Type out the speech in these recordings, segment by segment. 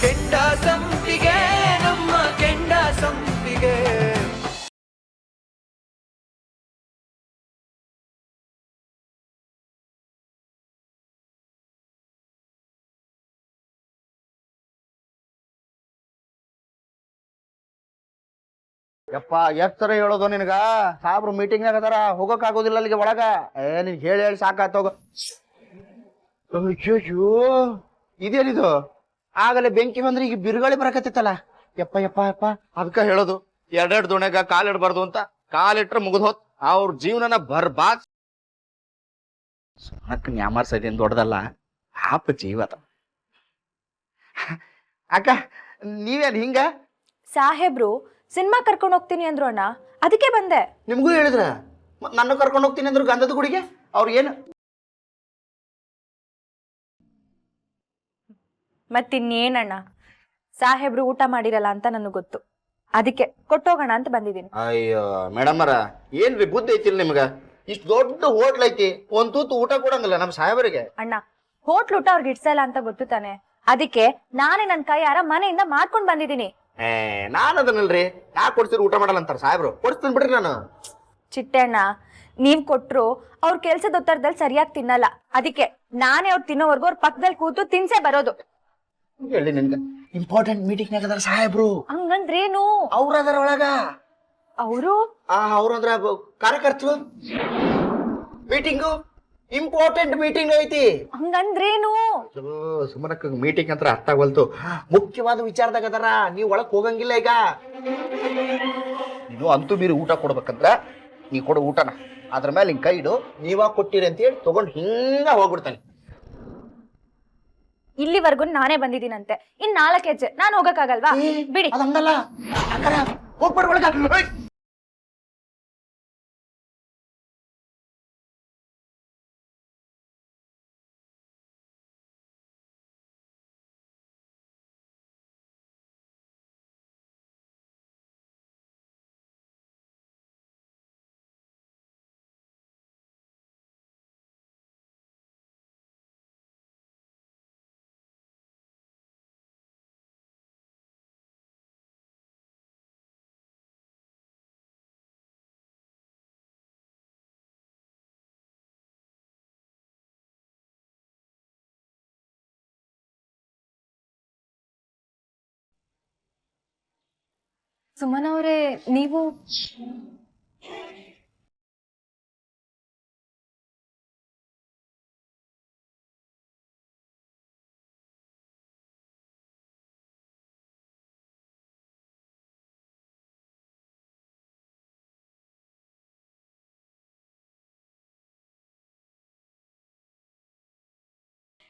ಕೆಂಡ ಸಂಪಿಗೆ ನಮ್ಮ ಕೆಂಡ ಸಂಪಿಗೆ. ಯಪ್ಪ ಎಷ್ಟರ ಹೇಳೋದು ನಿನಗ? ಸಾಬ್ರು ಮೀಟಿಂಗ್ನಾಗ ಅದಾರ, ಹೋಗಕ್ ಆಗೋದಿಲ್ಲ ಅಲ್ಲಿಗೆ ಒಳಗ. ನಿನ್ ಹೇಳಿ ಹೇಳಿ ಸಾಕಾತೋಗ. ಇದೇನಿದು? ಆಗಲೇ ಬೆಂಕಿ ಬಂದ್ರೆ ಈಗ ಬಿರುಗಾಳಿ ಬರಕತ್ತಿತ್ತಲ್ಲ. ಯಪ್ಪ ಯಪ್ಪ ಯಪ್ಪ, ಅದಕ್ಕ ಹೇಳೋದು ಎರಡೆರಡು ದೋಣ್ಯಾಗ ಕಾಲಿಡ್ಬಾರ್ದು ಅಂತ. ಕಾಲಿಟ್ರೆ ಮುಗಿದ್ ಹೋತ್ ಅವ್ರ ಜೀವನನ ಬರ್ಬಾದ್. ಸುಮ್ಮಕ್ ನ್ಯಾಮರ್ಸದೇನ್ ದೊಡ್ಡದಲ್ಲ, ಪಾಪ ಜೀವದ. ಅಕ್ಕ ನೀವೇನ್ ಹಿಂಗ? ಸಾಹೇಬ್ರು ಸಿನಿಮಾ ಕರ್ಕೊಂಡು ಹೋಗ್ತೀನಿ ಅಂದ್ರು ಅಣ್ಣ, ಅದಕ್ಕೆ ಬಂದೆ. ನಿಮ್ಗೂ ಹೇಳಿದ್ರ? ನನ್ನ ಕರ್ಕೊಂಡು ಹೋಗ್ತೀನಿ ಅಂದ್ರು ಗಂಧದ ಗುಡಿಗೆ. ಅವ್ರ ಏನು ಮತ್ತಿನ್ನೇನಣ್ಣ, ಸಾಹೇಬ್ರು ಊಟ ಮಾಡಿರಲ್ಲ ಅಂತ ನನಗೆ ಗೊತ್ತು, ಅದಕ್ಕೆ ಕೊಟ್ಟೋಗೋಣ ಅಂತ ಬಂದಿದ್ದೀನಿ. ಅಯ್ಯೋ ಮೇಡಮರ, ಏನ್ರಿ ಬುದ್ಧಿ ಐತಿಲ್ ನಿಮ್ಗ? ಇಷ್ಟು ದೊಡ್ಡ ಹೋಟ್ಲ್ ಐತಿ, ಒಂದ್ ತೂತು ಊಟ ಕೊಡಂಗಿಲ್ಲ ನಮ್ ಸಾಹೇಬರಿಗೆ. ಅಣ್ಣ, ಹೋಟ್ಲ್ ಊಟ ಅವ್ರಿಗೆ ಇಡ್ಸಲ್ಲ ಅಂತ ಗೊತ್ತು ತಾನೆ, ಅದಕ್ಕೆ ನಾನೇ ನನ್ನ ಕೈಯಾರ ಮನೆಯಿಂದ ಮಾಡ್ಕೊಂಡ್ ಬಂದಿದ್ದೀನಿ. ನಾನು ಅದನ್ನಲ್ರಿ, ಯಾಕೆ ಕೊಡ್ಸಿದ್ರು ಊಟ ಮಾಡಲ್ಲ ಅಂತಾರ ಸಾಹೇಬ್ರು. ಕೊಡಿಸ್ತೀನಿ ಬಿಡ್ರಿ ನಾನು. ಚಿಟ್ಟೆ ಅಣ್ಣ, ನೀವ್ ಕೊಟ್ರು ಅವ್ರ ಕೆಲ್ಸದ ಒತ್ತಡದಲ್ಲಿ ಸರಿಯಾಗಿ ತಿನ್ನಲ್ಲ, ಅದಕ್ಕೆ ನಾನೇ ಅವ್ರು ತಿನ್ನೋವರ್ಗು ಅವ್ರ ಪಕ್ಕದಲ್ಲಿ ಕೂತು ತಿನ್ಸೇ ಬರೋದು. ಹೇಳಿ ನಿನ್ಗ ಇಂಪಾರ್ಟೆಂಟ್ ಮೀಟಿಂಗ್ ಅದಾರ ಸಾಹೇಬ್ರು. ಹಂಗಂದ್ರೇನು? ಅವ್ರ ಅದರ ಒಳಗ. ಅವರು ಅವ್ರಂದ್ರ ಕಾರ್ಯಕರ್ತರು. ಮೀಟಿಂಗು ಇಂಪಾರ್ಟೆಂಟ್ ಮೀಟಿಂಗ್ ಐತಿ. ಹಂಗಂದ್ರೇನು? ಸುಮ್ಮನಕ್ಕ ಮೀಟಿಂಗ್ ಅಂತ ಅರ್ಥ ಆಗವಲ್ತು. ಮುಖ್ಯವಾದ ವಿಚಾರದಾಗ ಅದಾರ, ನೀವ್ ಒಳಗ್ ಹೋಗಂಗಿಲ್ಲ ಈಗ. ನೀನು ಅಂತೂ ಮೀರಿ ಊಟ ಕೊಡ್ಬೇಕಂದ್ರ ನೀ ಕೊಡೋ ಊಟನ ಅದ್ರ ಮೇಲೆ ಹಿಂಗ್ ಕೈ ಇಡು, ನೀವಾಗ ಕೊಟ್ಟಿರಿ ಅಂತ ಹೇಳಿ ತಗೊಂಡ್ ಹಿಂಗ ಹೋಗ್ಬಿಡ್ತಾನೆ. ಇಲ್ಲಿವರೆಗೂ ನಾನೇ ಬಂದಿದ್ದೀನಂತೆ, ಇನ್ 4 ಹೆಜ್ಜೆ ನಾನು ಹೋಗಕ್ಕಾಗಲ್ವಾ? ಬಿಡಿ. ಅದಲ್ಲ ಹೋಗ್ಬೇಡ ಒಳಗ. ಸುಮನ್ ಅವರೇ, ನೀವು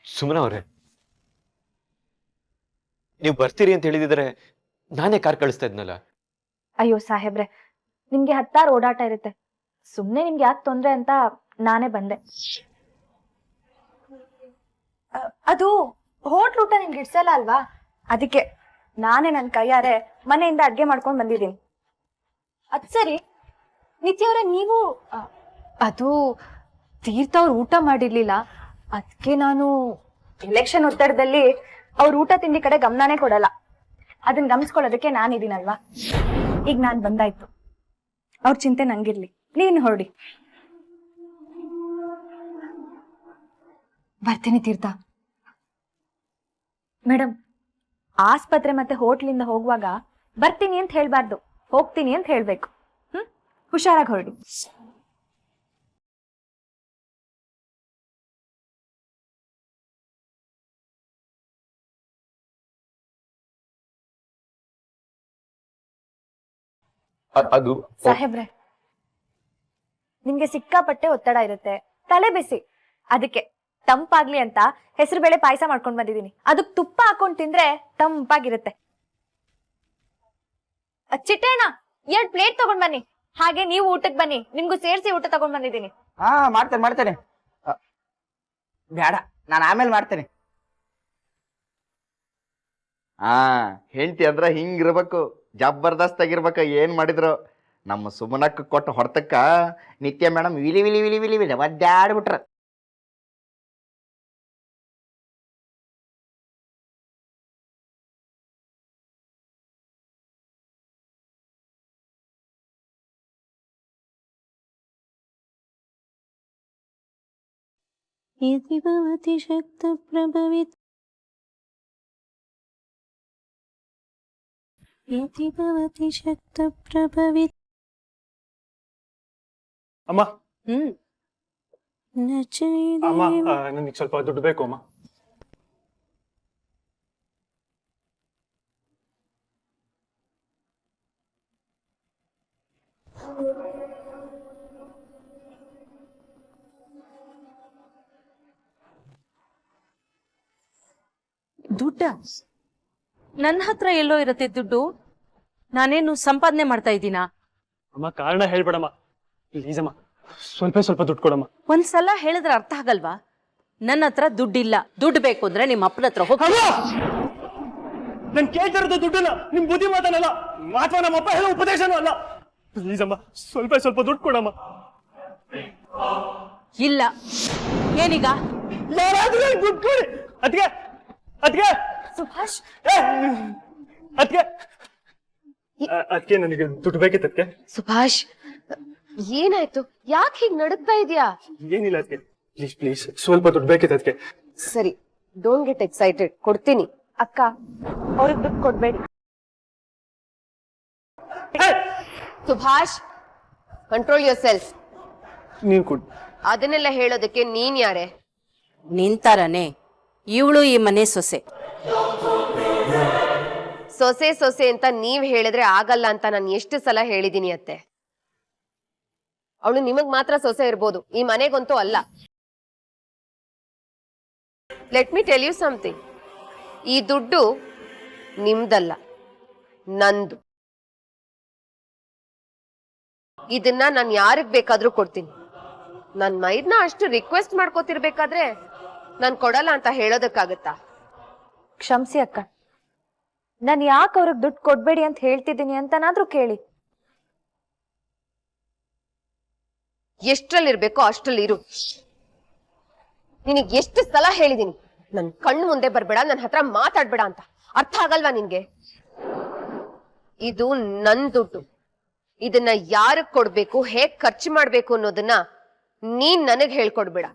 ಸುಮನ ಅವ್ರೆ, ನೀವು ಬರ್ತೀರಿ ಅಂತ ಹೇಳಿದಿದ್ರೆ ನಾನೇ ಕಾರ್ ಕಳಿಸ್ತಾ ಇದ್ನಲ್ಲ. ಅಯ್ಯೋ ಸಾಹೇಬ್ರೆ, ನಿಮ್ಗೆ 10 ಓಡಾಟ ಇರುತ್ತೆ, ಸುಮ್ನೆ ನಿಮ್ಗೆ ಯಾಕೆ ತೊಂದ್ರೆ ಅಂತ ನಾನೇ ಬಂದೆ. ಅದು ಹೋಟ್ಲ್ ಊಟ ನಿಮ್ಗೆ ಇಡ್ಸಲ್ಲ ಅಲ್ವಾ, ಅದಕ್ಕೆ ನಾನೇ ನನ್ನ ಕೈಯಾರೆ ಮನೆಯಿಂದ ಅಡ್ಗೆ ಮಾಡ್ಕೊಂಡು ಬಂದಿದ್ದೀನಿ. ಅದ್ ಸರಿ ನಿತ್ಯ ಅವರೇ, ನೀವು ಅದು ತೀರ್ಥ ಅವ್ರು ಊಟ ಮಾಡಿರ್ಲಿಲ್ಲ, ಅದಕ್ಕೆ ನಾನು ಎಲೆಕ್ಷನ್ ಒತ್ತಡದಲ್ಲಿ ಅವ್ರ ಊಟ ತಿಂಡಿ ಕಡೆ ಗಮನನೇ ಕೊಡಲ್ಲ, ಅದನ್ನ ಗಮನಿಸ್ಕೊಳ್ಳೋದಕ್ಕೆ ನಾನಿದ್ದೀನಲ್ವಾ. ಈಗ ನಾನ್ ಬಂದಾಯ್ತು, ಅವ್ರ ಚಿಂತೆ ನಂಗಿರ್ಲಿ, ನೀನು ಹೊರಡಿ. ಬರ್ತೀನಿ ತೀರ್ಥ. ಮೇಡಮ್, ಆಸ್ಪತ್ರೆ ಮತ್ತೆ ಹೋಟ್ಲಿಂದ ಹೋಗುವಾಗ ಬರ್ತೀನಿ ಅಂತ ಹೇಳ್ಬಾರ್ದು, ಹೋಗ್ತೀನಿ ಅಂತ ಹೇಳ್ಬೇಕು. ಹುಷಾರಾಗಿ ಹೊರಡಿ. ಅದು ಸಾಹೇಬ್ರೆ, ನಿಮ್ಗೆ ಸಿಕ್ಕಾಪಟ್ಟೆ ಒತ್ತಡ ಇರುತ್ತೆ, ತಲೆ ಬಿಸಿ, ಅದಕ್ಕೆ ತಂಪಾಗ್ಲಿ ಅಂತ ಹೆಸರು ಬೇಳೆ ಪಾಯಸ ಮಾಡ್ಕೊಂಡ್ ಬಂದಿದ್ದೀನಿ. ಅದಕ್ಕೆ ತುಪ್ಪ ಹಾಕೊಂಡ್ ತಿಂದ್ರೆ ತಂಪಾಗಿರುತ್ತೆ. ಚಿಟ್ಟೇಣ, 2 ಪ್ಲೇಟ್ ತಗೊಂಡ್ ಬನ್ನಿ, ಹಾಗೆ ನೀವು ಊಟಕ್ಕೆ ಬನ್ನಿ, ನಿಮ್ಗೂ ಸೇರಿಸಿ ಊಟ ತಗೊಂಡ್ ಬಂದಿದ್ದೀನಿ. ಮಾಡ್ತೇನೆ. ಬೇಡ, ನಾನು ಆಮೇಲೆ ಮಾಡ್ತೇನೆ. ಹೆಂಡತಿ ಅಂದ್ರ ಹಿಂಗಿರ್ಬೇಕು, ಜಬರ್ದಸ್ತ್ ಆಗಿರ್ಬೇಕು. ಏನ್ ಮಾಡಿದ್ರು ನಮ್ಮ ಸುಮನಕ್ಕ ಕೊಟ್ಟ ಹೊಡ್ತಕ್ಕ ನಿತ್ಯ ಮೇಡಮ್ ವಿಲಿ ವಿಲಿ ವಿಲಿ ವಿಲಿ ವಿಲಿ ಒದ್ದಾಡ್ಬಿಟ್ರ. यदि भवति शक्तप्रभवित् यदि भवति शक्तप्रभवित् ಅಮ್ಮ न ಅಮ್ಮ चैदेव ನನಗೆ ಸ್ವಲ್ಪ ದುಡ್ಡು ಬೇಕು ಅಮ್ಮ. ದುಡ್ಡ ನನ್ನ ಹತ್ರ ಎಲ್ಲೋ ಇರತ್ತೆ ದುಡ್ಡು. ನಾನೇನು ಸಂಪಾದನೆ ಮಾಡ್ತಾ ಇದ್ದೀನಾ? ಅಮ್ಮ ಕಾರಣ ಹೇಳ್ಬೇಡಮ್ಮ ಪ್ಲೀಸ್ ಅಮ್ಮ, ಸ್ವಲ್ಪ ಸ್ವಲ್ಪ ದುಡ್ಡು ಕೊಡಮ್ಮ. ಒಂದ್ಸಲ ಹೇಳಿದ್ರೆ ಅರ್ಥ ಆಗಲ್ವಾ? ನನ್ನ ಹತ್ರ ದುಡ್ಡಿಲ್ಲ. ದುಡ್ಡು ಬೇಕು ಅಂದ್ರೆ ನಿಮ್ಮ ಅಪ್ಪನ ಹತ್ರ ಹೋಗಿ. ನನ್ ಕೇಳ್ತಿರೋದು ದುಡ್ಡಲ್ಲ, ನಿಮ್ ಬುದ್ಧಿ ಮಾತನಲ್ಲ, ಅಥವಾ ನಮ್ಮಪ್ಪ ಹೇಳೋ ಉಪದೇಶನೂ ಅಲ್ಲ. ಪ್ಲೀಸ್ ಅಮ್ಮ ಸ್ವಲ್ಪ ಸ್ವಲ್ಪ ದುಡ್ಡು ಕೊಡಮ್ಮ. ಇಲ್ಲ. ಏನೀಗ? ಯಾರಾದ್ರೂ ದುಡ್ಡು ಕೊಡಿ. ಅದ್ಕೆ ಅದ್ಕೆ ಸುಭಾಷ್ ಅದ್ಕೆ ಅದಕ್ಕೆ ನನಗೆ ದುಡ್ಡು ಬೇಕಿತ್ತು. ಅದಕ್ಕೆ ಸುಭಾಷ್ ಏನಾಯ್ತು? ಯಾಕೆ ಹೀಗ್ ನಡುಗ್ತಾ ಇದೀಯಾ? ಏನಿಲ್ಲ ಅದಕ್ಕೆ, ಪ್ಲೀಸ್ ಪ್ಲೀಸ್ ಸ್ವಲ್ಪ ದುಡ್ಡು ಬೇಕಿತ್ತು. ಅದಕ್ಕೆ ಸರಿ, ಡೋಂಟ್ ಗೆಟ್ ಎಕ್ಸೈಟೆಡ್, ಕೊಡ್ತೀನಿ. ಅಕ್ಕ ಅವ್ರಿಗೆ ದುಡ್ಡು ಕೊಡ್ಬೇಡಿ. Subhash, control yourself. ನೀನ್ ಕೊಡು. ಅದನ್ನೆಲ್ಲ ಹೇಳೋದಕ್ಕೆ ನೀನ್ ಯಾರೇ? ನಿಂತಾರನೆ ಇವಳು ಈ ಮನೆ ಸೊಸೆ. ಸೊಸೆ ಸೊಸೆ ಅಂತ ನೀವ್ ಹೇಳಿದ್ರೆ ಆಗಲ್ಲ ಅಂತ ನಾನು ಎಷ್ಟು ಸಲ ಹೇಳಿದೀನಿ ಅತ್ತೆ. ಅವಳು ನಿಮಗ್ ಮಾತ್ರ ಸೊಸೆ ಇರ್ಬೋದು, ಈ ಮನೆಗಂತೂ ಅಲ್ಲ. Let me tell you something, ಈ ದುಡ್ಡು ನಿಮ್ದಲ್ಲ, ನಂದು. ಇದನ್ನ ನಾನು ಯಾರಿಗ್ ಬೇಕಾದ್ರೂ ಕೊಡ್ತೀನಿ. ನನ್ ಮೈದ್ನ ಅಷ್ಟು ರಿಕ್ವೆಸ್ಟ್ ಮಾಡ್ಕೋತಿರ್ಬೇಕಾದ್ರೆ ನಾನ್ ಕೊಡಲ್ಲ ಅಂತ ಹೇಳೋದಕ್ಕಾಗತ್ತಾ? ಕ್ಷಮಿಸಿ ಅಕ್ಕ, ನಾನು ಯಾಕೆ ಅವ್ರಿಗೆ ದುಡ್ಡು ಕೊಡ್ಬೇಡಿ ಅಂತ ಹೇಳ್ತಿದ್ದೀನಿ ಅಂತನಾದ್ರೂ ಕೇಳಿ. ಎಷ್ಟ್ರಲ್ಲಿರ್ಬೇಕೋ ಅಷ್ಟ್ರಲ್ಲಿ ಇರು. ನಿನಗ್ ಎಷ್ಟು ಸಲ ಹೇಳಿದೀನಿ ನನ್ ಕಣ್ಣು ಮುಂದೆ ಬರ್ಬೇಡ, ನನ್ ಹತ್ರ ಮಾತಾಡ್ಬೇಡ ಅಂತ. ಅರ್ಥ ಆಗಲ್ವಾ ನಿನ್ಗೆ? ಇದು ನನ್ ದುಡ್ಡು. ಇದನ್ನ ಯಾರಗ್ ಕೊಡ್ಬೇಕು, ಹೇಗ್ ಖರ್ಚು ಮಾಡ್ಬೇಕು ಅನ್ನೋದನ್ನ ನೀನ್ ನನಗ್ ಹೇಳ್ಕೊಡ್ಬೇಡ.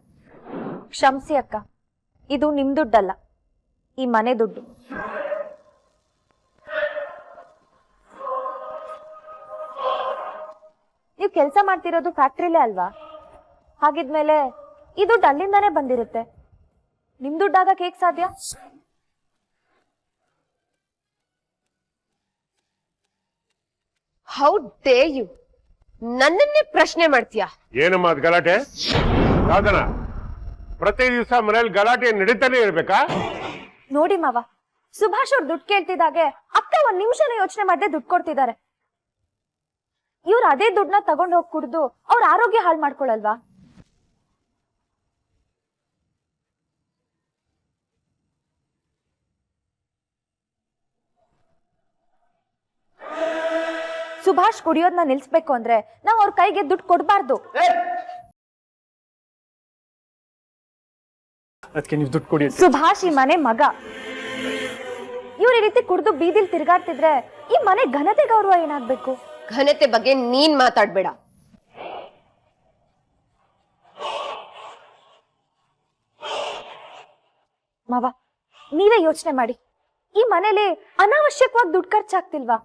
ಕ್ಷಮಿಸಿ ಅಕ್ಕ, ಇದು ನಿಮ್ ದುಡ್ಡಲ್ಲ, ಈ ಮನೆ ದುಡ್ಡು. ನೀವು ಕೆಲಸ ಮಾಡ್ತಿರೋದು ಫ್ಯಾಕ್ಟ್ರಿಲೇ ಅಲ್ವಾ? ಹಾಗಿದ್ಮೇಲೆ ಈ ದುಡ್ಡು ಅಲ್ಲಿಂದಾನೇ ಬಂದಿರುತ್ತೆ. ನಿಮ್ ದುಡ್ಡಾಗಕ್ಕೆ ಹೇಗ್ ಸಾಧ್ಯ? ಹೌ ಡೇ ಯು ನನ್ನನ್ನೇ ಪ್ರಶ್ನೆ ಮಾಡ್ತೀಯಾ? ಏನಮ್ಮ ಅದ್ ಗಲಾಟೆ? ಸಾಧನ ಪ್ರತಿ ದಿವಸ ಮನೇಲಿ ಗಲಾಟೆ ನಡೀತಾನೆ ಇರ್ಬೇಕಾ? ನೋಡಿ ಮಾವ, ಸುಭಾಷ್ ಅವ್ರು ದುಡ್ಡು ಕೇಳ್ತಿದ್ದಾಗೆ ಅಕ್ಕ ಒಂದ್ ನಿಮಿಷನೇ ಯೋಚನೆ ಮಾಡದೆ ದುಡ್ಡು ಕೊಡ್ತಿದ್ದಾರೆ. ಇವ್ರು ಅದೇ ದುಡ್ಡನ್ನ ತಗೊಂಡ್ ಹೋಗಿ ಕುಡ್ದು ಅವ್ರ ಆರೋಗ್ಯ ಹಾಳು ಮಾಡ್ಕೊಳಲ್ವಾ? ಸುಭಾಷ್ ಕುಡಿಯೋದನ್ನ ನಿಲ್ಸ್ಬೇಕು ಅಂದ್ರೆ ನಾವ್ ಅವ್ರ ಕೈಗೆ ದುಡ್ಡು ಕೊಡ್ಬಾರ್ದು. ಅದಕ್ಕೆ ನೀವು ದುಡ್ಡು ಕೊಡಿ. ಸುಭಾಷ್ ಈ ಮನೆ ಮಗ. ಇವ್ರ ಈ ರೀತಿ ಕುಡ್ದು ಬೀದಿಲ್ ತಿರ್ಗಾಡ್ತಿದ್ರೆ ಈ ಮನೆ ಘನತೆ ಗೌರವ ಏನಾಗ್ಬೇಕು? ಘನತೆ ಬಗ್ಗೆ ನೀನ್ ಮಾತಾಡ್ಬೇಡ. ಮಾವ, ನೀವೇ ಯೋಚನೆ ಮಾಡಿ, ಈ ಮನೇಲಿ ಅನಾವಶ್ಯಕವಾಗಿ ದುಡ್ಡು ಖರ್ಚಾಗ್ತಿಲ್ವಾ?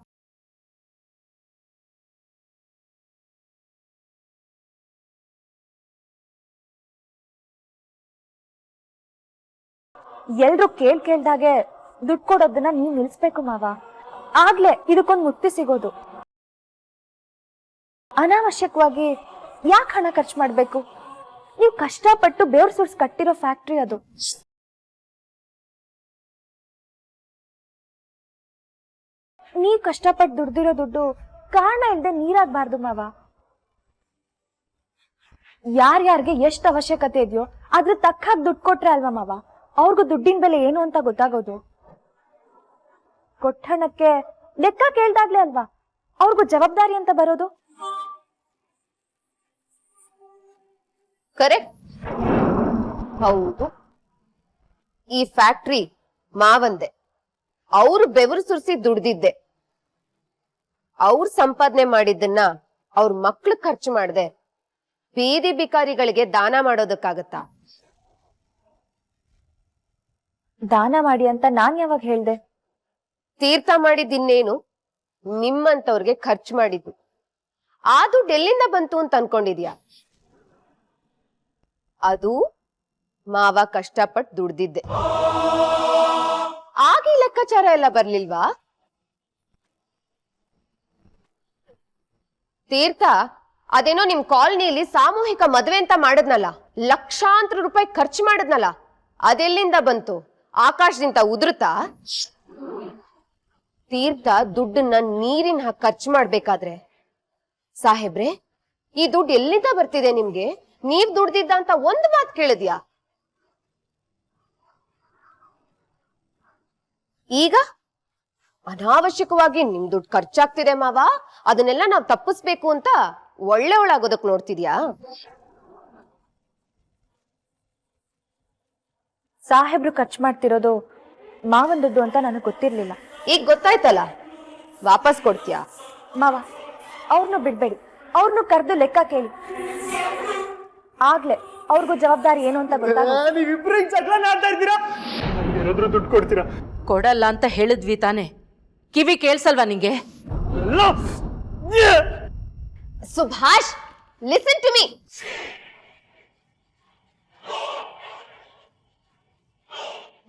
ಎಲ್ರು ಕೇಳ್ದಾಗೆ ದುಡ್ಡು ಕೊಡೋದನ್ನ ನೀವ್ ನಿಲ್ಸ್ಬೇಕು ಮಾವ. ಆಗ್ಲೇ ಇದಕ್ಕೊಂದು ಮುಕ್ತಿ ಸಿಗೋದು. ಅನಾವಶ್ಯಕವಾಗಿ ಯಾಕೆ ಹಣ ಖರ್ಚು ಮಾಡ್ಬೇಕು? ನೀವು ಕಷ್ಟಪಟ್ಟು ಬೇವ್ರ ಸುರ್ಸ್ ಕಟ್ಟಿರೋ ಫ್ಯಾಕ್ಟ್ರಿ ಅದು. ನೀವ್ ಕಷ್ಟಪಟ್ಟು ದುಡ್ದಿರೋ ದುಡ್ಡು ಕಾರಣ ಇಲ್ದೆ ನೀರಾಗ್ಬಾರ್ದು ಮಾವ. ಯಾರ್ಯಾರಿಗೆ ಎಷ್ಟು ಅವಶ್ಯಕತೆ ಇದೆಯೋ ಅದ್ರ ತಕ್ಕ ಹಾಗೆ ದುಡ್ಡು ಕೊಟ್ರೆ ಅಲ್ವಾ ಮಾವ ಅವ್ರಿಗೂ ದುಡ್ಡಿನ ಬೆಲೆ ಏನು ಅಂತ ಗೊತ್ತಾಗೋದು. ಕೊಟ್ಟಣಕ್ಕೆ ಲೆಕ್ಕ ಕೇಳ್ದಾಗ್ಲೇ ಅಲ್ವಾ ಅವ್ರಿಗೂ ಜವಾಬ್ದಾರಿ ಅಂತ ಬರೋದು. ಕರೆಕ್ಟ್. ಹೌದು, ಈ ಫ್ಯಾಕ್ಟ್ರಿ ಮಾವಂದೆ. ಅವ್ರು ಬೆವರು ಸುರಿಸಿ ದುಡ್ದಿದ್ದೆ. ಅವ್ರು ಸಂಪಾದನೆ ಮಾಡಿದ್ದನ್ನ ಅವ್ರ ಮಕ್ಳು ಖರ್ಚು ಮಾಡದೆ ಬೀದಿ ಬಿಕಾರಿಗಳಿಗೆ ದಾನ ಮಾಡೋದಕ್ಕಾಗತ್ತಾ? ದಾನ ಮಾಡಿ ಅಂತ ನಾನ್ ಯಾವಾಗ ಹೇಳ್ದೆ? ತೀರ್ಥ ಮಾಡಿದ್ದಿನ್ನೇನು, ನಿಮ್ಮಂತವ್ರಿಗೆ ಖರ್ಚು ಮಾಡಿದ್ದು. ಆ ದುಡ್ಡು ಎಲ್ಲಿಂದ ಬಂತು ಅಂತ ಅನ್ಕೊಂಡಿದ್ಯಾ? ಅದು ಮಾವ ಕಷ್ಟಪಟ್ಟು ದುಡ್ದಿದ್ದೆ. ಆಗ ಈ ಲೆಕ್ಕಾಚಾರ ಎಲ್ಲ ಬರ್ಲಿಲ್ವಾ? ತೀರ್ಥ ಅದೇನೋ ನಿಮ್ ಕಾಲನಿಯಲ್ಲಿ ಸಾಮೂಹಿಕ ಮದುವೆ ಅಂತ ಮಾಡಿದ್ನಲ್ಲ, ಲಕ್ಷಾಂತರ ರೂಪಾಯಿ ಖರ್ಚು ಮಾಡಿದ್ನಲ್ಲ, ಅದೆಲ್ಲಿಂದ ಬಂತು? ಆಕಾಶದಿಂದ ಉದುರುತ್ತಾ? ತೀರ್ಥ ದುಡ್ಡನ್ನ ನೀರಿನ ಹಾಕಿ ಖರ್ಚು ಮಾಡ್ಬೇಕಾದ್ರೆ, ಸಾಹೇಬ್ರೆ ಈ ದುಡ್ಡು ಎಲ್ಲಿಂದ ಬರ್ತಿದೆ ನಿಮ್ಗೆ? ನೀವ್ ದುಡ್ದಿದ್ದ ಅಂತ ಒಂದು ಮಾತು ಕೇಳಿದ್ಯಾ? ಈಗ ಅನಾವಶ್ಯಕವಾಗಿ ನಿಮ್ ದುಡ್ಡು ಖರ್ಚಾಗ್ತಿದೆ ಮಾವ, ಅದನ್ನೆಲ್ಲ ನಾವ್ ತಪ್ಪಿಸ್ಬೇಕು ಅಂತ ಒಳ್ಳೆಯವಳಾಗೋದಕ್ ನೋಡ್ತಿದ್ಯಾ? ಸಾಹೇಬ್ರು ಖರ್ಚು ಮಾಡ್ತಿರೋದು ಮಾವನ್ ದುಡ್ಡು ಅಂತ ನನಗೆ ಗೊತ್ತಿರ್ಲಿಲ್ಲ. ಈಗ ಗೊತ್ತಾಯ್ತಲ್ಲ, ವಾಪಸ್ ಕೊಡ್ತೀಯಾ? ಮಾವ, ಅವ್ರನ್ನೂ ಬಿಡ್ಬೇಡಿ, ಅವ್ರನ್ನೂ ಕರೆದು ಲೆಕ್ಕ ಕೇಳಿ. ಆಗ್ಲೇ ಅವ್ರಿಗೂ ಜವಾಬ್ದಾರಿ ಏನು ಅಂತ ಗೊತ್ತಾಗುತ್ತೆ. ನೀವಿಬ್ರು ಹಿಂಗ್ ಜಗಳ ಆಡ್ತಾ ಇದ್ದೀರಾ? ಏನಾದ್ರೂ ದುಡ್ಡು ಕೊಡ್ತೀರಾ? ಕೊಡಲ್ಲ ಅಂತ ಹೇಳಿದ್ವಿ ತಾನೆ, ಕಿವಿ ಕೇಳ್ಸಲ್ವಾ ನಿಂಗೆ? Subhash, listen to me.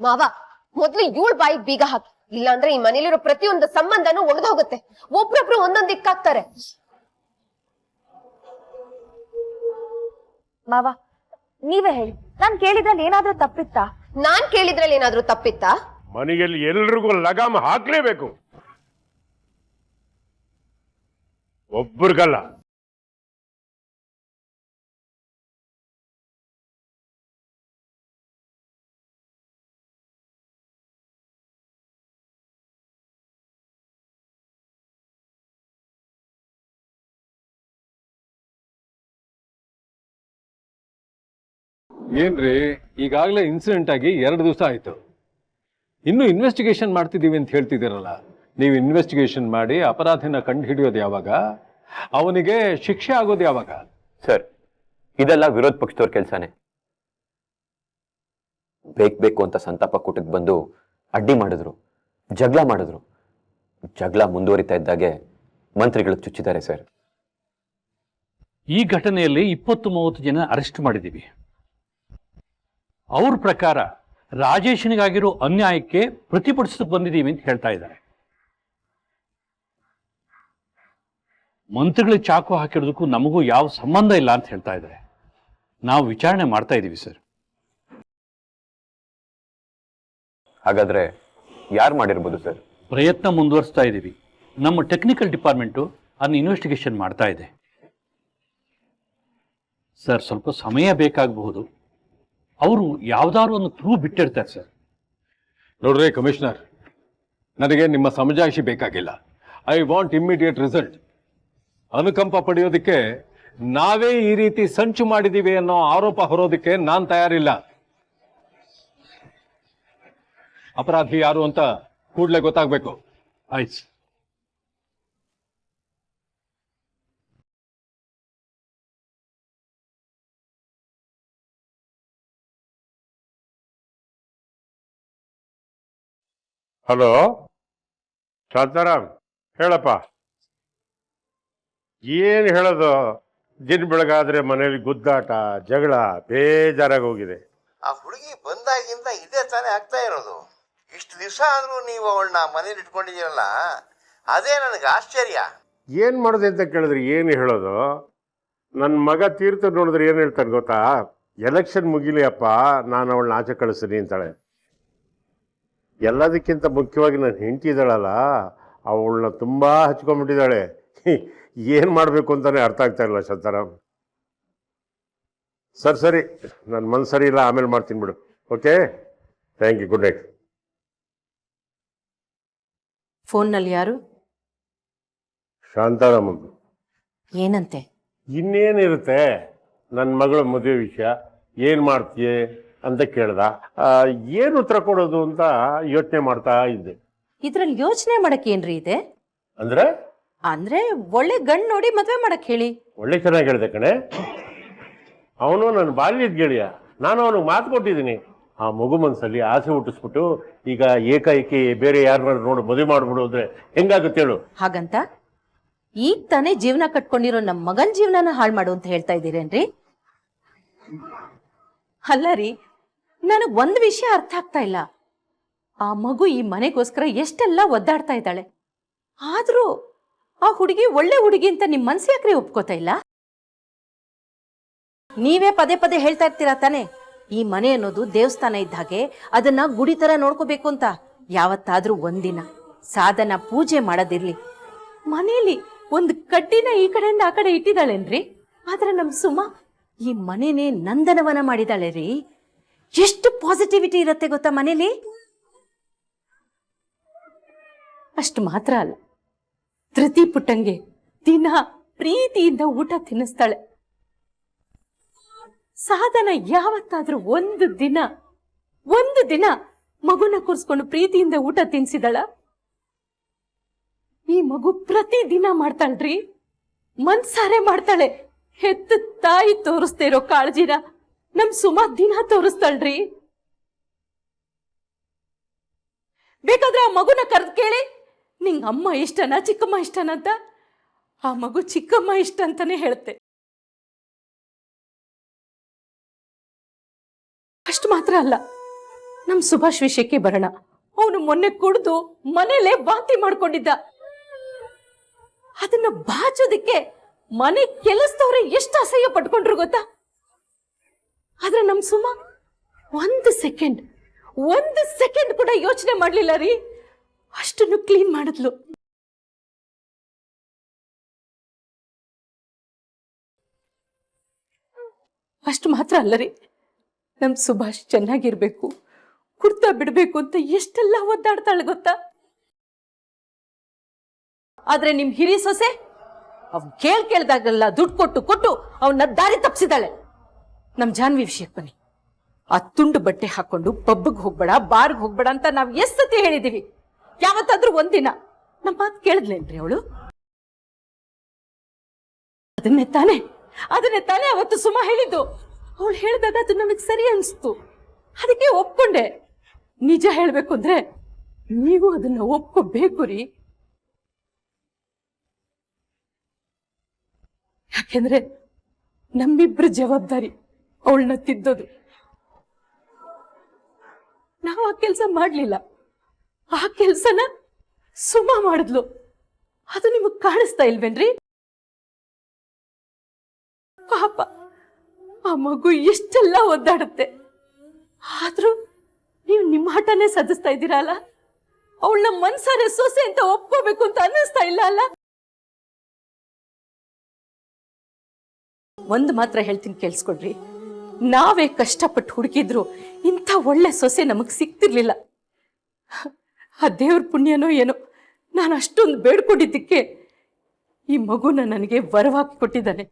ಮಾವ, ಮೊದ್ಲು ಇವಳ ಬಾಯಿಗೆ ಬೀಗ ಹಾಕಿ, ಇಲ್ಲಾಂದ್ರೆ ಈ ಮನೇಲಿರೋ ಪ್ರತಿಯೊಂದು ಸಂಬಂಧನೂ ಒಡೆದೋಗುತ್ತೆ. ಒಬ್ರೊಬ್ರು ಒಂದೊಂದ್ ದಿಕ್ಕಾಗ್ತಾರೆ. ಮಾವ, ನೀವೇ ಹೇಳಿ, ನಾನ್ ಕೇಳಿದ್ರಲ್ಲಿ ಏನಾದ್ರೂ ತಪ್ಪಿತ್ತಾ? ನಾನ್ ಕೇಳಿದ್ರಲ್ಲಿ ಏನಾದ್ರೂ ತಪ್ಪಿತ್ತಾ? ಮನೆಯಲ್ಲಿ ಎಲ್ರಿಗೂ ಲಗಾಮ ಹಾಕ್ಲೇಬೇಕು, ಒಬ್ಬರಿಗಲ್ಲ. ಏನ್ರಿ, ಈಗಾಗಲೇ ಇನ್ಸಿಡೆಂಟ್ ಆಗಿ 2 ದಿವಸ ಆಯ್ತು, ಇನ್ನು ಇನ್ವೆಸ್ಟಿಗೇಷನ್ ಮಾಡ್ತಿದ್ದೀವಿ ಅಂತ ಹೇಳ್ತಿದ್ದೀರಲ್ಲ. ನೀವು ಇನ್ವೆಸ್ಟಿಗೇಷನ್ ಮಾಡಿ ಅಪರಾಧಿನ ಕಂಡು ಹಿಡಿಯೋದು ಯಾವಾಗ? ಅವನಿಗೆ ಶಿಕ್ಷೆ ಆಗೋದು ಯಾವಾಗ? ಸರ್, ಇದೆಲ್ಲ ವಿರೋಧ ಪಕ್ಷದವ್ರ ಕೆಲಸನೇ. ಬೇಕು ಅಂತ ಸಂತಾಪ ಕೂಟಕ್ಕೆ ಬಂದು ಅಡ್ಡಿ ಮಾಡಿದ್ರು, ಜಗಳ ಮಾಡಿದ್ರು. ಜಗಳ ಮುಂದುವರಿತಾ ಇದ್ದಾಗೆ ಮಂತ್ರಿಗಳು ಚುಚ್ಚಿದ್ದಾರೆ ಸರ್. ಈ ಘಟನೆಯಲ್ಲಿ 20-30 ಜನ ಅರೆಸ್ಟ್ ಮಾಡಿದ್ದೀವಿ. ಅವ್ರ ಪ್ರಕಾರ ರಾಜೇಶನಿಗಾಗಿರೋ ಅನ್ಯಾಯಕ್ಕೆ ಪ್ರತಿಭಟಿಸಕ್ಕೆ ಬಂದಿದ್ದೀವಿ ಅಂತ ಹೇಳ್ತಾ ಇದ್ದಾರೆ. ಮಂತ್ರಿಗಳಿಗೆ ಚಾಕು ಹಾಕಿರೋದಕ್ಕೂ ನಮಗೂ ಯಾವ ಸಂಬಂಧ ಇಲ್ಲ ಅಂತ ಹೇಳ್ತಾ ಇದ್ದಾರೆ. ನಾವು ವಿಚಾರಣೆ ಮಾಡ್ತಾ ಇದ್ದೀವಿ ಸರ್. ಹಾಗಾದ್ರೆ ಯಾರು ಮಾಡಿರ್ಬೋದು ಸರ್? ಪ್ರಯತ್ನ ಮುಂದುವರಿಸ್ತಾ ಇದ್ದೀವಿ. ನಮ್ಮ ಟೆಕ್ನಿಕಲ್ ಡಿಪಾರ್ಟ್ಮೆಂಟು ಅದನ್ನ ಇನ್ವೆಸ್ಟಿಗೇಷನ್ ಮಾಡ್ತಾ ಇದೆ ಸರ್. ಸ್ವಲ್ಪ ಸಮಯ ಬೇಕಾಗಬಹುದು. ಅವರು ಯಾವ್ದಾದ್ರು ಒಂದು ಕ್ಲೂ ಬಿಟ್ಟಿರ್ತಾರೆ ಸರ್. ನೋಡ್ರಿ ಕಮಿಷನರ್, ನನಗೆ ನಿಮ್ಮ ಸಮಜಾಯಿಷಿ ಬೇಕಾಗಿಲ್ಲ. I want immediate result. ಅನುಕಂಪ ಪಡೆಯೋದಕ್ಕೆ ನಾವೇ ಈ ರೀತಿ ಸಂಚು ಮಾಡಿದ್ದೀವಿ ಅನ್ನೋ ಆರೋಪ ಹೊರೋದಕ್ಕೆ ನಾನು ತಯಾರಿಲ್ಲ. ಅಪರಾಧಿ ಯಾರು ಅಂತ ಕೂಡಲೇ ಗೊತ್ತಾಗಬೇಕು. ಆಯ್ತು. ಹಲೋ ಶಾಂತಾರಾಮ್, ಹೇಳಪ್ಪ. ಏನು ಹೇಳೋದು, ದಿನ ಬೆಳಗಾದ್ರೆ ಮನೇಲಿ ಗುದ್ದಾಟ, ಜಗಳ, ಬೇಜಾರಾಗಿ ಹೋಗಿದೆ. ಆ ಹುಡುಗಿ ಬಂದಾಗಿಂದ ಇದೇ ತಾನೇ ಆಗ್ತಾ ಇರೋದು. ಇಷ್ಟು ದಿವಸ ಆದ್ರೂ ನೀವು ಅವಳನ್ನ ಮನೇಲಿ ಇಟ್ಕೊಂಡಿದ್ದೀರಲ್ಲ, ಅದೇ ನನಗೆ ಆಶ್ಚರ್ಯ. ಏನು ಮಾಡೋದು ಅಂತ ಕೇಳಿದ್ರೆ ಏನು ಹೇಳೋದು? ನನ್ನ ಮಗ ತೀರ್ಥ ನೋಡಿದ್ರೆ ಏನು ಹೇಳ್ತಾನೆ ಗೊತ್ತಾ? ಎಲೆಕ್ಷನ್ ಮುಗಿಲಿ ಅಪ್ಪ, ನಾನು ಅವಳನ್ನ ಆಚೆ ಕಳಿಸ್ತೀನಿ ಅಂತಾಳೆ. ಎಲ್ಲದಕ್ಕಿಂತ ಮುಖ್ಯವಾಗಿ ನನ್ನ ಹೆಂಡತಿ ಇದ್ದಾಳಲ್ಲ, ಅವಳನ್ನ ತುಂಬ ಹಚ್ಕೊಂಡ್ಬಿಟ್ಟಿದ್ದಾಳೆ. ಏನು ಮಾಡಬೇಕು ಅಂತಲೇ ಅರ್ಥ ಆಗ್ತಾ ಇಲ್ಲ ಶಾಂತಾರಾಮ್. ಸರಿ, ನನ್ನ ಮನಸ್ಸು ಸರಿ ಇಲ್ಲ, ಆಮೇಲೆ ಮಾಡ್ತೀನಿ ಬಿಡು. Okay, thank you, good night. ಫೋನ್ನಲ್ಲಿ ಯಾರು? ಶಾಂತಾರಾಮ್ ಅಂದು. ಏನಂತೆ? ಇನ್ನೇನಿರುತ್ತೆ, ನನ್ನ ಮಗಳ ಮದುವೆ ವಿಷಯ ಏನು ಮಾಡ್ತೀಯೇ ಅಂತ ಕೇಳ್ದ. ಏನು ಉತ್ತರ ಕೊಡೋದು ಅಂತ ಯೋಚನೆ ಮಾಡ್ತಾ ಇದ್ದೆ. ಇದ್ರಲ್ಲಿ ಯೋಚನೆ ಮಾಡಕ್ ಏನ್ರಿ ಇದೆ? ಅಂದ್ರೆ ಅಂದ್ರೆ ಒಳ್ಳೆ ಗಂಡ್ ನೋಡಿ ಮದ್ವೆ ಮಾಡಕ್ ಹೇಳಿ. ಒಳ್ಳೆ ಚೆನ್ನಾಗಿ ಹೇಳಿದೆ ಕಣೆ. ಅವನು ನನ್ನ ಬಾಲ್ಯದ ಗೆಳೆಯ, ನಾನು ಅವನಿಗೆ ಮಾತು ಕೊಟ್ಟಿದ್ದೀನಿ. ಆ ಮಗು ಮನಸ್ಸಲ್ಲಿ ಆಸೆ ಹುಟ್ಟಿಸ್ಬಿಟ್ಟು ಈಗ ಏಕಾಏಕಿ ಬೇರೆ ಯಾರನ್ನ ನೋಡಿ ಮದುವೆ ಮಾಡ್ಬಿಡು ಅಂದ್ರೆ ಹೆಂಗಾಗುತ್ತೆ ಹೇಳು? ಹಾಗಂತ ಈಗ ತಾನೇ ಜೀವನ ಕಟ್ಕೊಂಡಿರೋ ನಮ್ಮ ಮಗನ್ ಜೀವನನ ಹಾಳು ಮಾಡು ಅಂತ ಹೇಳ್ತಾ ಇದ್ದೀರೇನ್ರಿ? ಅಲ್ಲ ರೀ, ನನಗ್ ಒಂದ್ ವಿಷಯ ಅರ್ಥ ಆಗ್ತಾ ಇಲ್ಲ. ಆ ಮಗು ಈ ಮನೆಗೋಸ್ಕರ ಎಷ್ಟೆಲ್ಲ ಒದ್ದಾಡ್ತಾ ಇದ್ದಾಳೆ, ಆದ್ರೂ ಆ ಹುಡುಗಿ ಒಳ್ಳೆ ಹುಡುಗಿ ಅಂತ ನಿಮ್ ಮನ್ಸು ಯಾಕ್ರಿ ಒಪ್ಕೋತಾ ಇಲ್ಲ? ನೀವೇ ಪದೇ ಪದೇ ಹೇಳ್ತಾ ಇರ್ತೀರಾ ತಾನೆ, ಈ ಮನೆ ಅನ್ನೋದು ದೇವಸ್ಥಾನ ಇದ್ದ ಹಾಗೆ, ಅದನ್ನ ಗುಡಿ ತರ ನೋಡ್ಕೋಬೇಕು ಅಂತ. ಯಾವತ್ತಾದ್ರೂ ಒಂದಿನ ಸಾಧನ ಪೂಜೆ ಮಾಡೋದಿರ್ಲಿ, ಮನೇಲಿ ಒಂದು ಕಡ್ಡಿನ ಈ ಕಡೆಯಿಂದ ಆ ಕಡೆ ಇಟ್ಟಿದ್ದಾಳೇನ್ರಿ? ಆದ್ರೆ ನಮ್ ಸುಮ ಈ ಮನೆನೇ ನಂದನವನ ಮಾಡಿದಾಳೆ ರೀ. ಎಷ್ಟು ಪಾಸಿಟಿವಿಟಿ ಇರತ್ತೆ ಗೊತ್ತಾ ಮನೇಲಿ. ಅಷ್ಟು ಮಾತ್ರ ಅಲ್ಲ, ಧೃತಿ ಪುಟ್ಟಂಗೆ ದಿನ ಪ್ರೀತಿಯಿಂದ ಊಟ ತಿನ್ನಿಸ್ತಾಳೆ. ಸಾಧನ ಯಾವತ್ತಾದ್ರೂ ಒಂದು ದಿನ ಮಗುನ ಕೂರಿಸ್ಕೊಂಡು ಪ್ರೀತಿಯಿಂದ ಊಟ ತಿನ್ಸಿದಳ? ಈ ಮಗು ಪ್ರತಿ ದಿನ ಮಾಡ್ತಾಳ್ರಿ, ಮನ್ಸಾರೆ ಮಾಡ್ತಾಳೆ. ಹೆತ್ತ ತಾಯಿ ತೋರಿಸ್ತಾ ಇರೋ ಕಾಳಜಿನ ನಮ್ ಸುಮಾ ದಿನ ತೋರಿಸ್ತಾಳ್ರಿ. ಬೇಕಾದ್ರೆ ಆ ಮಗುನ ಕರೆದು ಕೇಳಿ, ನಿಂಗ್ ಅಮ್ಮ ಇಷ್ಟನಾ ಚಿಕ್ಕಮ್ಮ ಇಷ್ಟನಾ ಅಂತ. ಆ ಮಗು ಚಿಕ್ಕಮ್ಮ ಇಷ್ಟ ಅಂತಾನೆ ಹೇಳುತ್ತೆ. ಅಷ್ಟು ಮಾತ್ರ ಅಲ್ಲ, ನಮ್ ಸುಭಾಷ್ ವಿಷಯಕ್ಕೆ ಬರೋಣ. ಅವನು ಮೊನ್ನೆ ಕುಡಿದು ಮನೇಲೆ ವಾಂತಿ ಮಾಡ್ಕೊಂಡಿದ್ದ. ಅದನ್ನ ಬಾಚೋದಕ್ಕೆ ಮನೆ ಕೆಲಸದವ್ರೆ ಎಷ್ಟು ಅಸಹ್ಯ ಪಟ್ಕೊಂಡ್ರು ಗೊತ್ತಾ? ಆದ್ರೆ ನಮ್ ಸುಮ ಒಂದು ಸೆಕೆಂಡ್ ಕೂಡ ಯೋಚನೆ ಮಾಡ್ಲಿಲ್ಲ ರೀ, ಅಷ್ಟನ್ನು ಕ್ಲೀನ್ ಮಾಡಿದ್ಲು. ಅಷ್ಟು ಮಾತ್ರ ಅಲ್ಲ ರೀ, ನಮ್ ಸುಭಾಷ್ ಚೆನ್ನಾಗಿರ್ಬೇಕು, ಕುಡ್ತಾ ಬಿಡ್ಬೇಕು ಅಂತ ಎಷ್ಟೆಲ್ಲ ಒದ್ದಾಡ್ತಾಳೆ ಗೊತ್ತಾ? ಆದ್ರೆ ನಿಮ್ ಹಿರಿ ಸೊಸೆ ಅವ್ ಕೇಳ್ದಾಗೆಲ್ಲ ದುಡ್ಡು ಕೊಟ್ಟು ಅವನ್ನ ದಾರಿ ತಪ್ಪಿಸಿದಾಳೆ. ನಮ್ ಜಾನ್ವಿ ವಿಷಯಕ್ಕೆ ಬನ್ನಿ. ಆ ತುಂಡು ಬಟ್ಟೆ ಹಾಕೊಂಡು ಪಬ್ಬಿಗೆ ಹೋಗ್ಬೇಡ, ಬಾರ್ಗ್ ಹೋಗ್ಬೇಡ ಅಂತ ನಾವ್ ಎಷ್ಟ್ ಸತಿ ಹೇಳಿದೀವಿ. ಯಾವತ್ತಾದ್ರೂ ಒಂದಿನ ನಮ್ಮ ಮಾತು ಕೇಳಿದ್ಲೇನ್ರಿ ಅವಳು? ಅದನ್ನೇ ತಾನೇ ಅವತ್ತು ಸುಮಾ ಹೇಳಿದ್ದು. ಅವಳು ಹೇಳಿದಾಗ ಅದು ನನಗೆ ಸರಿ ಅನ್ಸ್ತು, ಅದಕ್ಕೆ ಒಪ್ಕೊಂಡೆ. ನಿಜ ಹೇಳ್ಬೇಕು ಅಂದ್ರೆ ನೀವು ಅದನ್ನ ಒಪ್ಕೋಬೇಕು ರೀ. ಯಾಕೆಂದ್ರೆ ನಮ್ಮಿಬ್ರ ಜವಾಬ್ದಾರಿ ಅವಳನ್ನ ತಿದ್ದೋದು. ನಾವು ಆ ಕೆಲಸ ಮಾಡ್ಲಿಲ್ಲ, ಆ ಕೆಲ್ಸನ ಸುಮಾ ಮಾಡಿದ್ಲು. ಅದು ನಿಮಗ್ ಕಾಣಿಸ್ತಾ ಇಲ್ವೇನ್ರಿ? ಪಾಪ ಆ ಮಗು ಎಷ್ಟೆಲ್ಲ ಒದ್ದಾಡುತ್ತೆ, ಆದ್ರೂ ನೀವು ನಿಮ್ಮ ಆಟನೇ ಸದಿಸ್ತಾ ಇದ್ದೀರಲ್ಲ. ಅವಳನ್ನ ಮನ್ಸಾರೆ ಸೊಸೆ ಅಂತ ಒಪ್ಕೋಬೇಕು ಅಂತ ಅನ್ನಿಸ್ತಾ ಇಲ್ಲ ಅಲ್ಲ? ಒಂದು ಮಾತ್ರ ಹೇಳ್ತೀನಿ, ಕೇಳಿಸ್ಕೊಡ್ರಿ. ನಾವೇ ಕಷ್ಟಪಟ್ಟು ಹುಡುಕಿದ್ರು ಇಂಥ ಒಳ್ಳೆ ಸೊಸೆ ನಮಗ್ ಸಿಕ್ತಿರ್ಲಿಲ್ಲ. ಆ ದೇವ್ರ ಪುಣ್ಯನೋ ಏನೋ, ನಾನು ಅಷ್ಟೊಂದು ಬೇಡ್ಕೊಂಡಿದ್ದಕ್ಕೆ ಈ ಮಗುನ ನನಗೆ ವರವಾಗಿ ಕೊಟ್ಟಿದ್ದಾನೆ.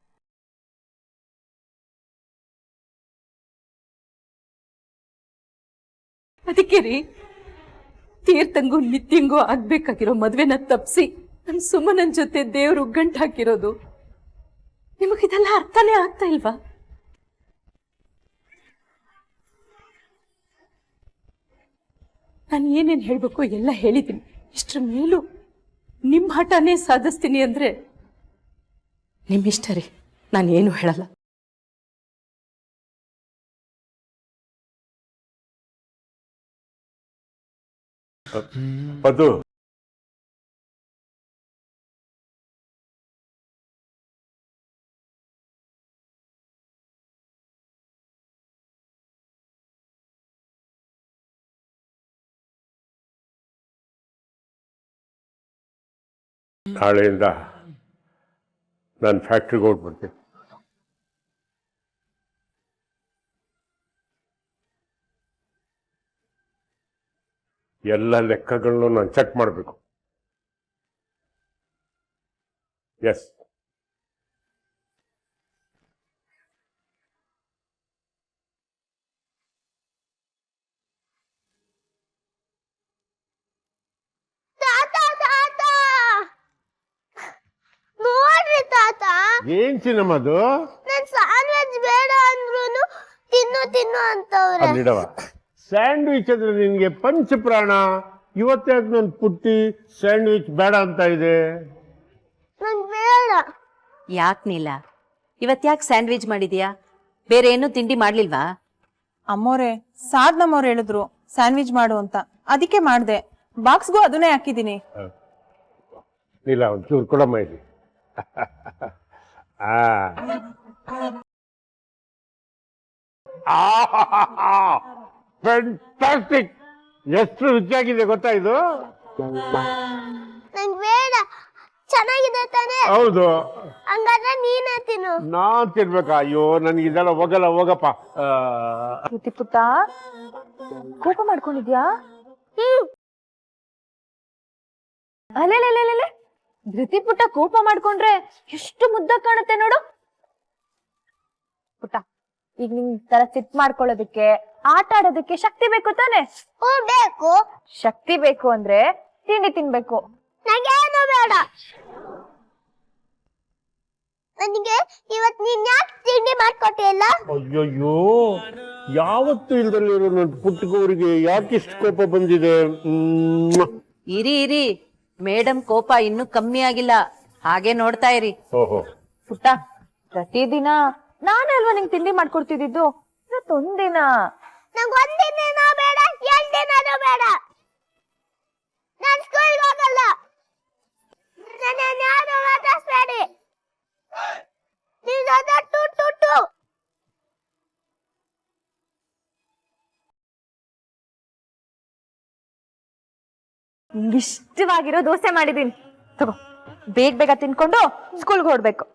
ಅದಕ್ಕೆ ರೀ, ತೀರ್ಥಂಗೂ ನಿತ್ಯಂಗೂ ಆಗ್ಬೇಕಾಗಿರೋ ಮದ್ವೆನ ತಪ್ಸಿ ನನ್ ಸುಮನನ್ ಜೊತೆ ದೇವ್ರು ಗಂಟು ಹಾಕಿರೋದು. ನಿಮಗಿದೆಲ್ಲ ಅರ್ಥನೇ ಆಗ್ತಾ ಇಲ್ವಾ? ನಾನು ಏನೇನು ಹೇಳ್ಬೇಕು ಎಲ್ಲ ಹೇಳಿದ್ದೀನಿ. ಇಷ್ಟರ ಮೇಲೂ ನಿಮ್ಮ ಹಠನೇ ಸಾಧಿಸ್ತೀನಿ ಅಂದ್ರೆ ನಿಮ್ಮಿಷ್ಟ ರೀ, ನಾನು ಏನು ಹೇಳಲ್ಲ. ಪದ್ದು, ನಾಳೆಯಿಂದ ನಾನು ಫ್ಯಾಕ್ಟ್ರಿಗೆ ಹೊರಟ್ಬಿಡ್ತೀನಿ. ಎಲ್ಲ ಲೆಕ್ಕಗಳನ್ನು ನಾನು ಚೆಕ್ ಮಾಡಬೇಕು. ಎಸ್, ಏನ್ ಚಿನ್ನಮ್ಮದು? ನಾನ್ ಸಾನ್ ವೆಜ್ ಬೇಡ ಅಂದ್ರೂನು ತಿನ್ನು ಅಂತವ್ರೆ. ಅಲ್ಲಿಡವ, ಸ್ಯಾಂಡ್ವಿಚ್ ಅಂದ್ರೆ ನಿನ್ಗೆ ಪಂಚ ಪ್ರಾಣ. ಇವತ್ತಾಗ ನನ್ ಪುಟ್ಟಿ ಸ್ಯಾಂಡ್ವಿಚ್ ಬೇಡ ಅಂತ ಇದೆ. ಯಾಕೆ ನೀಲ ಇವತ್ತ್ಯಾಕೆ ಸ್ಯಾಂಡ್ವಿಚ್ ಮಾಡಿದ್ಯಾ? ಬೇರೆ ಏನು ತಿಂಡಿ ಮಾಡ್ಲಿಲ್ವಾ? ಅಮ್ಮೋರೆ ಸಾಧ್ನಮ್ಮವ್ರು ಹೇಳಿದ್ರು ಸ್ಯಾಂಡ್ವಿಚ್ ಮಾಡು ಅಂತ, ಅದಕ್ಕೆ ಮಾಡ್ದೆ. ಬಾಕ್ಸ್ಗೂ ಅದನ್ನೇ ಹಾಕಿದೀನಿ. ಇಲ್ಲ ಒಂಚೂರು ಕೊಡಮ್ಮ ಇಲ್ಲಿ. ಫ್ಯಾಂಟಾಸ್ಟಿಕ್, ಎಷ್ಟು ರುಚಿಯಾಗಿದೆ ಗೊತ್ತಾ ಇದು? ಚೆನ್ನಾಗಿದೆ ತಾನೆ? ಹೌದು. ಹಂಗಾದ್ರೆ ನೀನೇ ತಿನ್ನು. ನಾನ್ ತಿನ್ಬೇಕಾ? ಅಯ್ಯೋ ನನ್ಗಿದೆಲ್ಲ ಹೋಗಲ್ಲ, ಹೋಗಪ್ಪ. ಋತಿ ಪುಟ್ಟ ಕೋಪ ಮಾಡ್ಕೊಂಡಿದ್ಯಾ? ಅಲ್ಲೇ ಧೃತಿ ಪುಟ್ಟ ಕೋಪ ಮಾಡ್ಕೊಂಡ್ರೆ ಎಷ್ಟು ಮುದ್ದ ಕಾಣುತ್ತೆ ನೋಡು. ಪುಟ್ಟ ಈಗ ನಿಂಗ್ ತರ ಸಿಟ್ ಮಾಡ್ಕೊಳ್ಳೋದಕ್ಕೆ, ಆಟ ಆಡೋದಕ್ಕೆ ಶಕ್ತಿ ಬೇಕು ತಾನೆ? ಬೇಕು. ಶಕ್ತಿ ಬೇಕು ಅಂದ್ರೆ ತಿಂಡಿ ತಿನ್ಬೇಕು. ನಂಗೇನು ಬೇಡ. ನನಗೆ ಇವತ್ ನೀನ್ ಯಾಕೆ ತಿಂಡಿ ಮಾಡ್ಕೊಟ್ಟಿಲ್ಲ? ಅಯ್ಯಯ್ಯೋ, ಯಾವತ್ತು ಇಲ್ದಲ್ಲಿರೋ ನನ್ನ ಪುಟ್ಟಗೌರಿಗೆ ಯಾಕಿಷ್ಟು ಕೋಪ ಬಂದಿದೆ? ಇರಿ ಮೇಡಮ್ ಕೋಪ ಇನ್ನೂ ಕಮ್ಮಿ ಆಗಿಲ್ಲ, ಹಾಗೆ ನೋಡ್ತಾ ಇರಿ. ಓಹೋ, ಪುಟ್ಟ ಪ್ರತಿದಿನ ನಾನೇ ಅಲ್ವಾ ನಿಂಗೆ ತಿಂಡಿ ಮಾಡ್ಕೊಡ್ತಿದ್ದು? ಇವತ್ತೊಂದಿನ. ನಂಗೊಂದಿನ ಬೇಡ, 2 ದಿನನೂ ಬೇಡ. ನಾನ್ ಸ್ಕೂಲ್ಗೆ ಹೋಗಲ್ಲ. ನನ್ನ ಯಾರು ಮಾತಾಡ್ಸ್ಬೇಡಿ. ಇಷ್ಟವಾಗಿರೋ ದೋಸೆ ಮಾಡಿದೀನಿ, ತಗೋ. ಬೇಗ ತಿನ್ಕೊಂಡು ಸ್ಕೂಲ್ಗೆ ಹೊರಡ್ಬೇಕು.